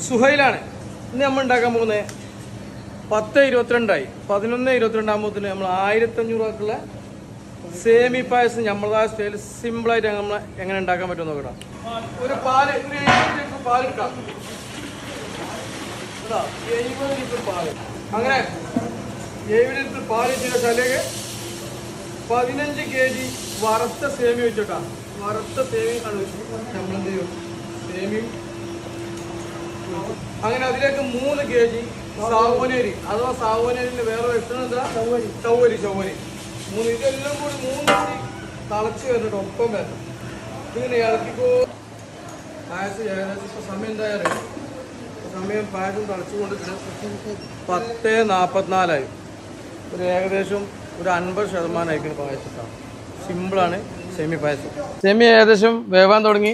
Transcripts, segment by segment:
സുഹൈലാണ്. ഇന്ന് നമ്മൾ ഉണ്ടാക്കാൻ പോകുന്നത് 10:22 11:22 നമ്മൾ 1500 രൂപക്കുള്ള സേമി പായസം നമ്മളതായ സ്റ്റൈൽ സിമ്പിളായിട്ട് നമ്മൾ എങ്ങനെ ഉണ്ടാക്കാൻ പറ്റും നോക്കണം. ഒരു പാല്, ഒരു 70 ലിറ്റർ പാലെടുക്കാം. 70 ലിറ്റർ പാല്, അങ്ങനെ 70 ലിറ്റർ പാൽ വെച്ചിട്ട് അതിലേക്ക് 15 kg വറുത്ത സേമി വെച്ചിട്ടാണ്. വറുത്ത സേമി നമ്മളെന്ത് ചെയ്യും, സേമിയും അങ്ങനെ അതിലേക്ക് 3 kg സാവോനരി അഥവാ സാവോനരിന്റെ വേറെ വെക്കുന്നത് എന്താ, ചവ്വരി. 3 ഇതെല്ലാം കൂടി 3 കൂടി തിളച്ച് വരുന്നുണ്ട്, ഒപ്പം വരണം. ഇതിങ്ങനെ ഇളക്കിക്കോ. പായസം ഏകദേശം ഇപ്പൊ സമയം എന്തായാലും സമയം പായസം തിളച്ചുകൊണ്ടിട്ട് 10:44 ഒരു ഏകദേശം ഒരു 50% ആയിരിക്കും പായസം. സിമ്പിളാണ് സെമി പായസം. സെമി ഏകദേശം വേവാൻ തുടങ്ങി,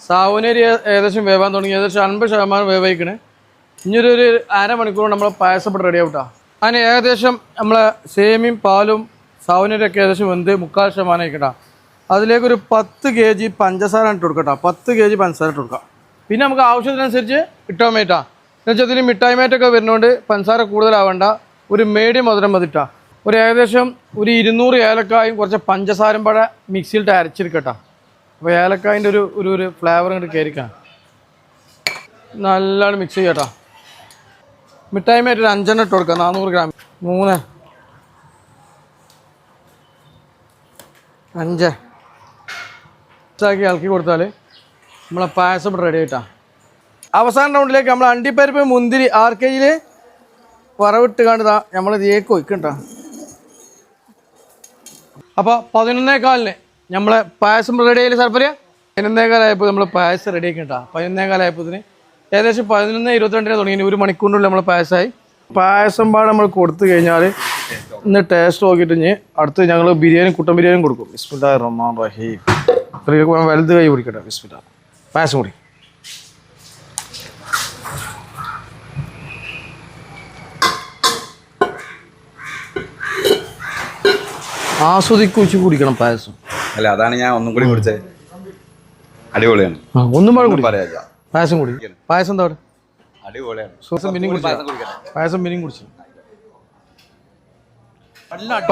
സാവോനരി ഏകദേശം വേവാൻ തുടങ്ങി, ഏകദേശം 50% വേവായിക്കണ്. ഇനിയൊരു അരമണിക്കൂർ നമ്മൾ പായസം ഇവിടെ റെഡി ആവട്ടാ. അതിന് ഏകദേശം നമ്മളെ സേമിയും പാലും സാവോനരിയൊക്കെ ഏകദേശം വെന്ത് 3/4% ആയിക്കട്ടാ. അതിലേക്കൊരു 10 kg പഞ്ചസാര ഇട്ട് കൊടുക്കട്ടോ. 10 kg പഞ്ചസാര ഇട്ട് കൊടുക്കാം. പിന്നെ നമുക്ക് ആവശ്യത്തിനനുസരിച്ച് ഇട്ടാൻ വേണ്ടിട്ടാ. എന്നുവെച്ചാൽ ഇതിൽ മിഠായിമേറ്റൊക്കെ വരുന്നതുകൊണ്ട് പഞ്ചസാര കൂടുതലാവേണ്ട, ഒരു മീഡിയം മധുരം മതിട്ടാ. ഒരു ഏകദേശം ഒരു 200 ഏലക്കായും കുറച്ച് പഞ്ചസാരം പഴ മിക്സിയിലിട്ട് അരച്ചെടുക്കട്ടോ. അപ്പോൾ ഏലക്കായൻ്റെ ഒരു ഫ്ലേവർ ഇങ്ങോട്ട് കയറിക്കാം. നല്ലോണം മിക്സ് ചെയ്യട്ടോ. മിഠായിമേറ്റ് ഒരു 5 ഇട്ട് കൊടുക്കാം. 400 ഗ്രാം. 3 5 ഇതാക്കി ഇളക്കി കൊടുത്താൽ നമ്മളെ പായസം ഇവിടെ റെഡി ആയിട്ടാ. അവസാന റൗണ്ടിലേക്ക് നമ്മൾ അണ്ടിപ്പരിപ്പ് മുന്തിരി 6 kg വറവിട്ട് കണ്ടതാ നമ്മൾ ഇതിലേക്ക് വയ്ക്കണ്ട. അപ്പോൾ 11:15 നമ്മളെ പായസം റെഡി ആയില്ല സാർപ്പര്യ. 11:15 നമ്മൾ പായസം റെഡി ആക്കിട്ടാ. 11:15 ഏകദേശം 11:22 തുടങ്ങി. 1 മണിക്കൂറിനുള്ളിൽ നമ്മൾ പായസമായി. പായസം പാട് നമ്മൾ കൊടുത്തു കഴിഞ്ഞാൽ ഇന്ന് ടേസ്റ്റ് നോക്കിയിട്ട് ഇനി അടുത്ത് ഞങ്ങൾ ബിരിയാണി, കുട്ടൻ ബിരിയാണിയും കൊടുക്കും. ബിസ്മില്ലാഹിർ റഹ്മാനിർ റഹീം. വലുത് കൈ കുടിക്കട്ടെ. ബിസ്മില്ലാ. പായസം കൂടി. ആസ്വദിച്ച് കുടിക്കണം പായസം. അല്ല, അതാണ് ഞാൻ ഒന്നും കൂടി കുടിച്ചത്. അടിപൊളിയാണ്. ഒന്നും പറയാ. പായസം കൂടി. പായസം എന്താ അടിപൊളിയാണ്. പായസം പിന്നെയും കുടിച്ചു.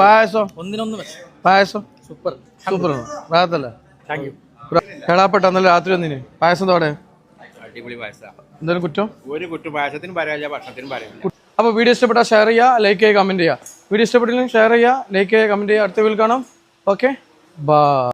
പായസം പായസം സൂപ്പർ റാത്തല്ലേ. കേളാപ്പെട്ട അന്നല്ല രാത്രി ഒന്നിന് പായസം തോടെ അടിപൊളി പായസം. എന്തെങ്കിലും കുറ്റം? ഒരു കുറ്റം പായസത്തിനും പറയാനില്ല, ഭക്ഷണത്തിനും പറയാനില്ല. അപ്പോൾ വീഡിയോ ഇഷ്ടപ്പെട്ടാൽ ഷെയർ ചെയ്യുക, ലൈക്ക് ചെയ്യുക, കമൻറ്റ് ചെയ്യുക. വീഡിയോ ഇഷ്ടപ്പെട്ടില്ലെങ്കിൽ ഷെയർ ചെയ്യുക, ലൈക്ക് ചെയ്യുക, കമൻറ്റ് ചെയ്യുക. അടുത്ത വീഡിയോയിൽ കാണാം. Okay, by.